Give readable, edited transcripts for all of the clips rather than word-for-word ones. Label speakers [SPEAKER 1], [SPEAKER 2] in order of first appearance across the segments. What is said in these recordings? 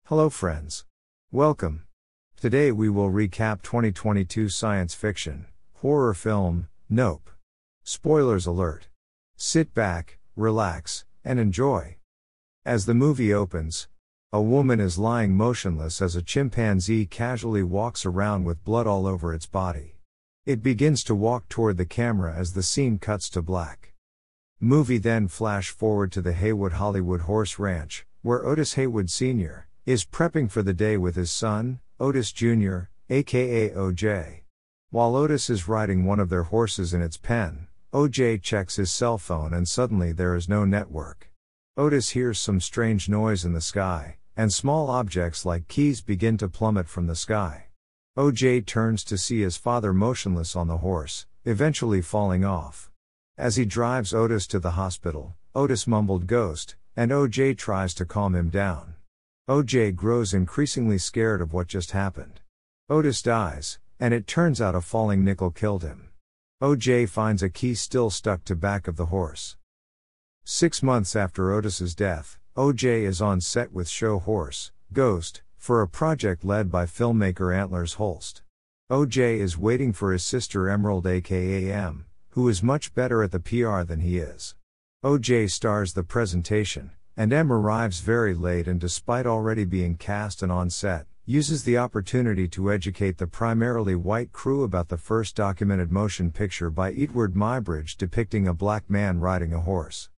[SPEAKER 1] Hello friends. Welcome. Today we will recap 2022 science fiction, horror film, Nope. Spoilers alert. Sit back, relax, and enjoy. As the movie opens, a woman is lying motionless as a chimpanzee casually walks around with blood all over its body. It begins to walk toward the camera as the scene cuts to black. Movie then flash forward to the Haywood Hollywood Horse Ranch, where Otis Haywood Sr. is prepping for the day with his son, Otis Jr., aka OJ. While Otis is riding one of their horses in its pen, OJ checks his cell phone and suddenly there is no network. Otis hears some strange noise in the sky, and small objects like keys begin to plummet from the sky. OJ turns to see his father motionless on the horse, eventually falling off. As he drives Otis to the hospital, Otis mumbled "ghost," and OJ tries to calm him down. OJ grows increasingly scared of what just happened. Otis dies, and it turns out a falling nickel killed him. OJ finds a key still stuck to back of the horse. 6 months after Otis's death, OJ is on set with show Horse, Ghost, for a project led by filmmaker Antlers Holst. OJ is waiting for his sister Emerald aka M, who is much better at the PR than he is. OJ stars the presentation, and M arrives very late and despite already being cast and on set, uses the opportunity to educate the primarily white crew about the first documented motion picture by Edward Muybridge depicting a black man riding a horse.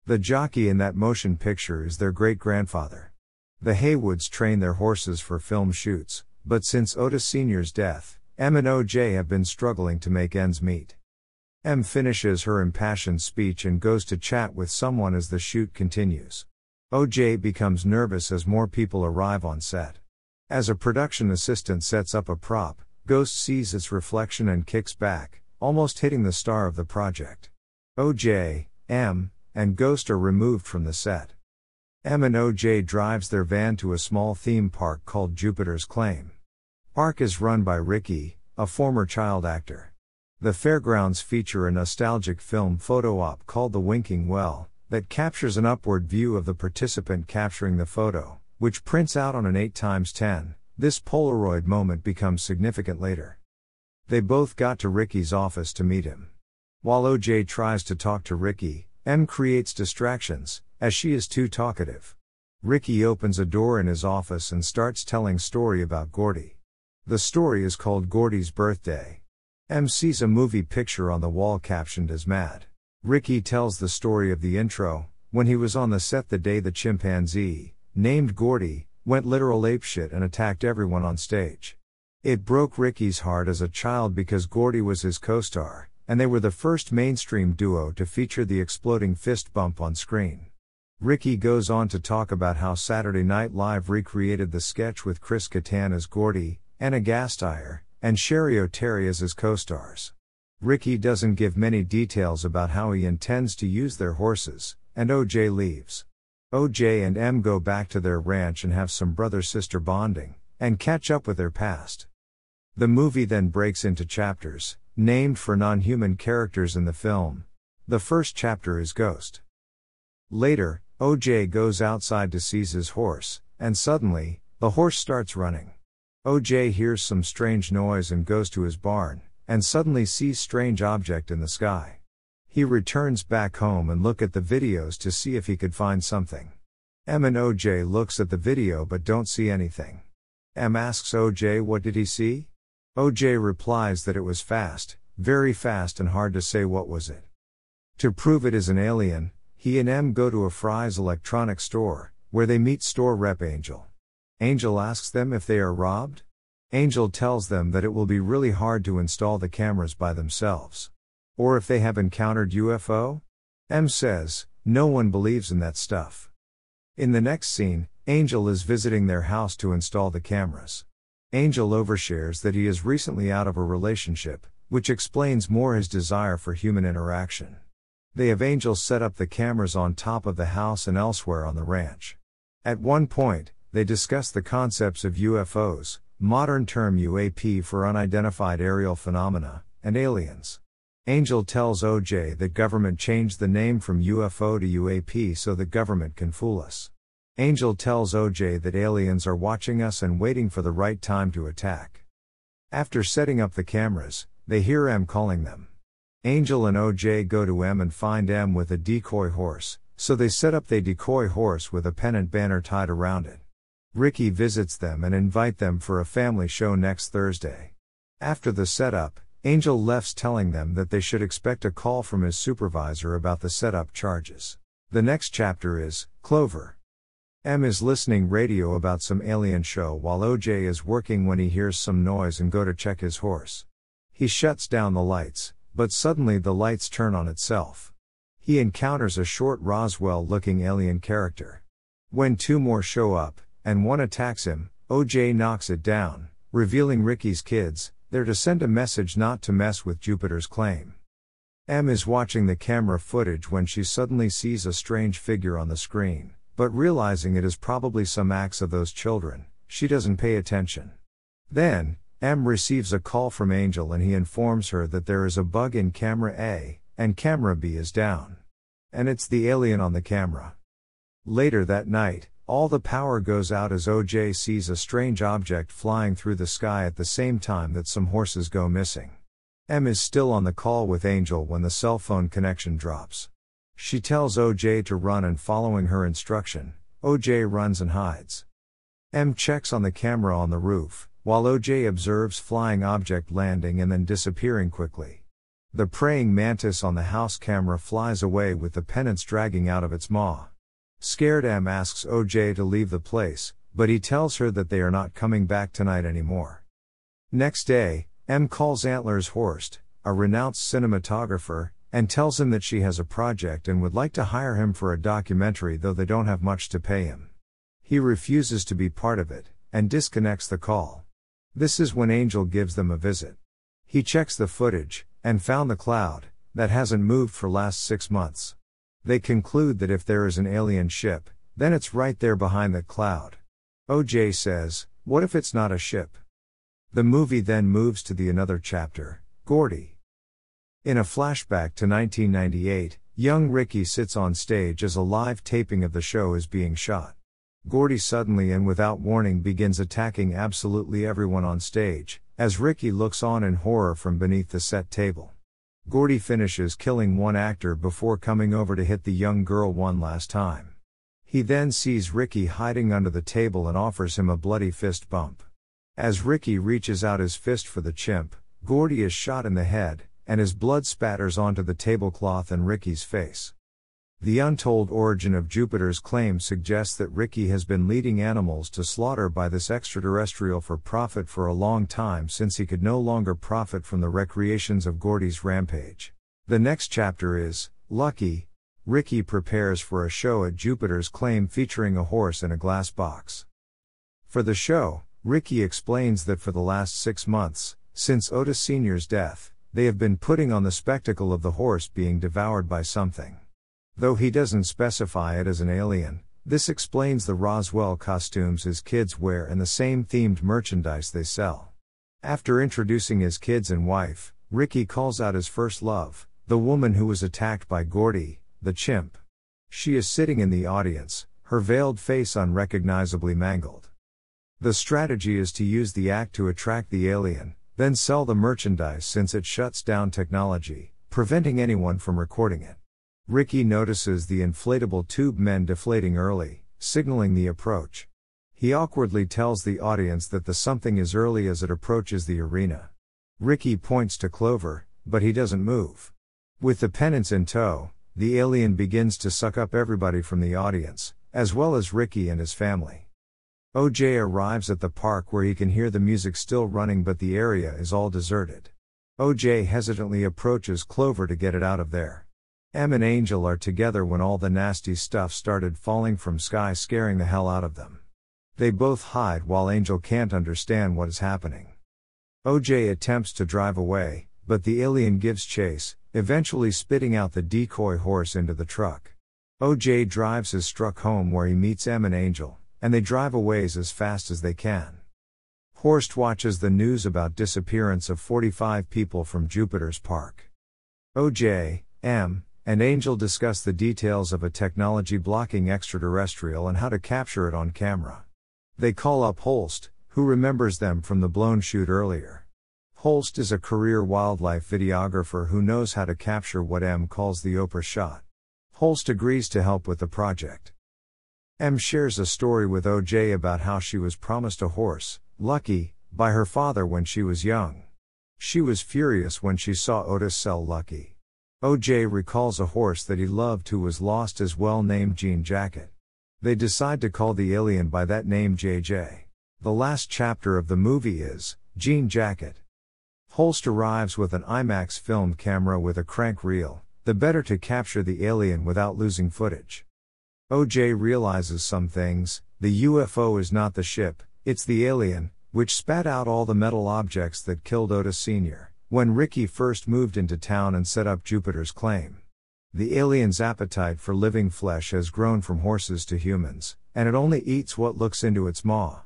[SPEAKER 1] The jockey in that motion picture is their great-grandfather. The Haywoods train their horses for film shoots, but since Otis Sr.'s death, M and OJ have been struggling to make ends meet. M finishes her impassioned speech and goes to chat with someone as the shoot continues. OJ becomes nervous as more people arrive on set. As a production assistant sets up a prop, Ghost sees its reflection and kicks back, almost hitting the star of the project. OJ, M, and Ghost are removed from the set. M and OJ drives their van to a small theme park called Jupiter's Claim. Park is run by Ricky, a former child actor. The fairgrounds feature a nostalgic film photo op called The Winking Well, that captures an upward view of the participant capturing the photo, which prints out on an 8x10. This Polaroid moment becomes significant later. They both got to Ricky's office to meet him. While OJ tries to talk to Ricky, M creates distractions, as she is too talkative. Ricky opens a door in his office and starts telling story about Gordy. The story is called Gordy's Birthday. M sees a movie picture on the wall captioned as Mad. Ricky tells the story of the intro, when he was on the set the day the chimpanzee, named Gordy, went literal apeshit and attacked everyone on stage. It broke Ricky's heart as a child because Gordy was his co-star, and they were the first mainstream duo to feature the exploding fist bump on screen. Ricky goes on to talk about how Saturday Night Live recreated the sketch with Chris Kattan as Gordy, Anna Gasteyer, and Sherry O'Terry as his co-stars. Ricky doesn't give many details about how he intends to use their horses, and OJ leaves. OJ and M go back to their ranch and have some brother-sister bonding, and catch up with their past. The movie then breaks into chapters, named for non-human characters in the film. The first chapter is Ghost. Later, OJ goes outside to seize his horse, and suddenly, the horse starts running. OJ hears some strange noise and goes to his barn, and suddenly sees strange object in the sky. He returns back home and look at the videos to see if he could find something. M and OJ looks at the video but don't see anything. M asks OJ what did he see? OJ replies that it was fast, very fast and hard to say what was it. To prove it is an alien, he and M go to a Fry's electronics store, where they meet store rep Angel. Angel asks them if they are robbed. Angel tells them that it will be really hard to install the cameras by themselves. Or if they have encountered UFO? M says, no one believes in that stuff. In the next scene, Angel is visiting their house to install the cameras. Angel overshares that he is recently out of a relationship, which explains more his desire for human interaction. They have Angel set up the cameras on top of the house and elsewhere on the ranch. At one point, they discuss the concepts of UFOs, modern term UAP for unidentified aerial phenomena, and aliens. Angel tells OJ that government changed the name from UFO to UAP so the government can fool us. Angel tells OJ that aliens are watching us and waiting for the right time to attack. After setting up the cameras, they hear M calling them. Angel and OJ go to M and find M with a decoy horse, so they set up the decoy horse with a pennant banner tied around it. Ricky visits them and invite them for a family show next Thursday. After the setup, Angel leaves telling them that they should expect a call from his supervisor about the setup charges. The next chapter is Clover. M is listening radio about some alien show while OJ is working when he hears some noise and go to check his horse. He shuts down the lights, but suddenly the lights turn on itself. He encounters a short Roswell-looking alien character. When two more show up, and one attacks him, OJ knocks it down, revealing Ricky's kids. They're to send a message not to mess with Jupiter's claim. M is watching the camera footage when she suddenly sees a strange figure on the screen, but realizing it is probably some acts of those children, she doesn't pay attention. Then, M receives a call from Angel and he informs her that there is a bug in camera A, and camera B is down. And it's the alien on the camera. Later that night, all the power goes out as OJ sees a strange object flying through the sky at the same time that some horses go missing. M is still on the call with Angel when the cell phone connection drops. She tells OJ to run and following her instruction, OJ runs and hides. M checks on the camera on the roof, while OJ observes flying object landing and then disappearing quickly. The praying mantis on the house camera flies away with the pennants dragging out of its maw. Scared M asks OJ to leave the place, but he tells her that they are not coming back tonight anymore. Next day, M calls Antlers Holst, a renowned cinematographer, and tells him that she has a project and would like to hire him for a documentary though they don't have much to pay him. He refuses to be part of it, and disconnects the call. This is when Angel gives them a visit. He checks the footage, and found the cloud, that hasn't moved for last 6 months. They conclude that if there is an alien ship, then it's right there behind that cloud. OJ says, what if it's not a ship? The movie then moves to another chapter, Gordy. In a flashback to 1998, young Ricky sits on stage as a live taping of the show is being shot. Gordy suddenly and without warning begins attacking absolutely everyone on stage, as Ricky looks on in horror from beneath the set table. Gordy finishes killing one actor before coming over to hit the young girl one last time. He then sees Ricky hiding under the table and offers him a bloody fist bump. As Ricky reaches out his fist for the chimp, Gordy is shot in the head, and his blood spatters onto the tablecloth and Ricky's face. The untold origin of Jupiter's claim suggests that Ricky has been leading animals to slaughter by this extraterrestrial for profit for a long time since he could no longer profit from the recreations of Gordy's rampage. The next chapter is Lucky. Ricky prepares for a show at Jupiter's claim featuring a horse in a glass box. For the show, Ricky explains that for the last 6 months, since Otis Sr.'s death, they have been putting on the spectacle of the horse being devoured by something. Though he doesn't specify it as an alien, this explains the Roswell costumes his kids wear and the same themed merchandise they sell. After introducing his kids and wife, Ricky calls out his first love, the woman who was attacked by Gordy, the chimp. She is sitting in the audience, her veiled face unrecognizably mangled. The strategy is to use the act to attract the alien, then sell the merchandise since it shuts down technology, preventing anyone from recording it. Ricky notices the inflatable tube men deflating early, signaling the approach. He awkwardly tells the audience that the something is early as it approaches the arena. Ricky points to Clover, but he doesn't move. With the pennants in tow, the alien begins to suck up everybody from the audience, as well as Ricky and his family. OJ arrives at the park where he can hear the music still running but the area is all deserted. OJ hesitantly approaches Clover to get it out of there. M and Angel are together when all the nasty stuff started falling from sky scaring the hell out of them. They both hide while Angel can't understand what is happening. OJ attempts to drive away, but the alien gives chase, eventually spitting out the decoy horse into the truck. OJ drives his truck home where he meets M and Angel, and they drive away as fast as they can. Holst watches the news about disappearance of 45 people from Jupiter's park. OJ, M, and Angel discuss the details of a technology blocking extraterrestrial and how to capture it on camera. They call up Holst, who remembers them from the blown shoot earlier. Holst is a career wildlife videographer who knows how to capture what M calls the Oprah shot. Holst agrees to help with the project. M shares a story with OJ about how she was promised a horse, Lucky, by her father when she was young. She was furious when she saw Otis sell Lucky. OJ recalls a horse that he loved who was lost as well named Jean Jacket. They decide to call the alien by that name JJ. The last chapter of the movie is Jean Jacket. Holst arrives with an IMAX film camera with a crank reel, the better to capture the alien without losing footage. OJ realizes some things. The UFO is not the ship, it's the alien, which spat out all the metal objects that killed Otis Sr. when Ricky first moved into town and set up Jupiter's claim. The alien's appetite for living flesh has grown from horses to humans, and it only eats what looks into its maw.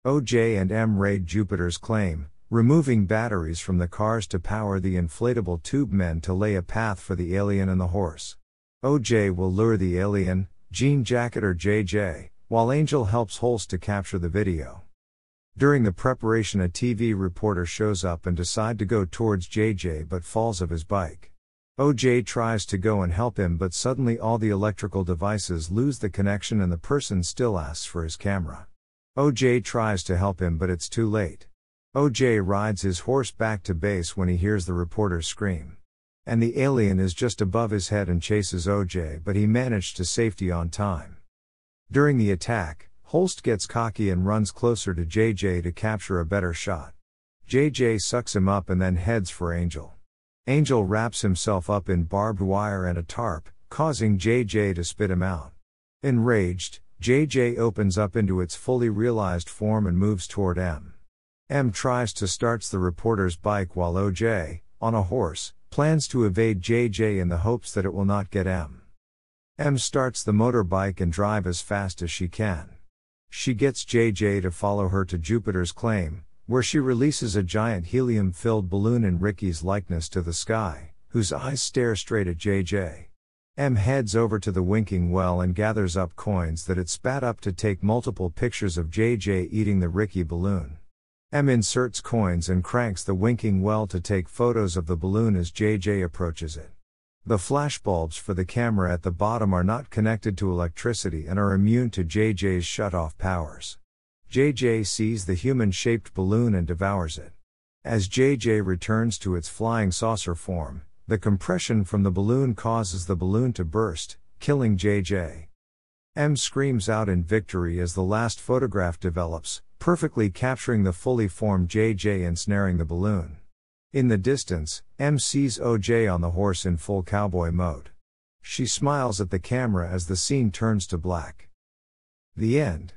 [SPEAKER 1] OJ and M raid Jupiter's claim, removing batteries from the cars to power the inflatable tube men to lay a path for the alien and the horse. OJ will lure the alien, Jean Jacket or JJ, while Angel helps Holst to capture the video. During the preparation, a TV reporter shows up and decides to go towards JJ but falls off his bike. OJ tries to go and help him, but suddenly all the electrical devices lose the connection and the person still asks for his camera. OJ tries to help him, but it's too late. OJ rides his horse back to base when he hears the reporter scream. And the alien is just above his head and chases OJ, but he managed to safety on time. During the attack, Holst gets cocky and runs closer to JJ to capture a better shot. JJ sucks him up and then heads for Angel. Angel wraps himself up in barbed wire and a tarp, causing JJ to spit him out. Enraged, JJ opens up into its fully realized form and moves toward M. M tries to start the reporter's bike while OJ, on a horse, plans to evade JJ in the hopes that it will not get M. M starts the motorbike and drive as fast as she can. She gets JJ to follow her to Jupiter's claim, where she releases a giant helium-filled balloon in Ricky's likeness to the sky, whose eyes stare straight at JJ. M heads over to the winking well and gathers up coins that it spat up to take multiple pictures of JJ eating the Ricky balloon. M inserts coins and cranks the winking well to take photos of the balloon as JJ approaches it. The flashbulbs for the camera at the bottom are not connected to electricity and are immune to JJ's shut-off powers. JJ sees the human-shaped balloon and devours it. As JJ returns to its flying saucer form, the compression from the balloon causes the balloon to burst, killing JJ. M screams out in victory as the last photograph develops, perfectly capturing the fully formed JJ ensnaring the balloon. In the distance, M sees OJ on the horse in full cowboy mode. She smiles at the camera as the scene turns to black. The end.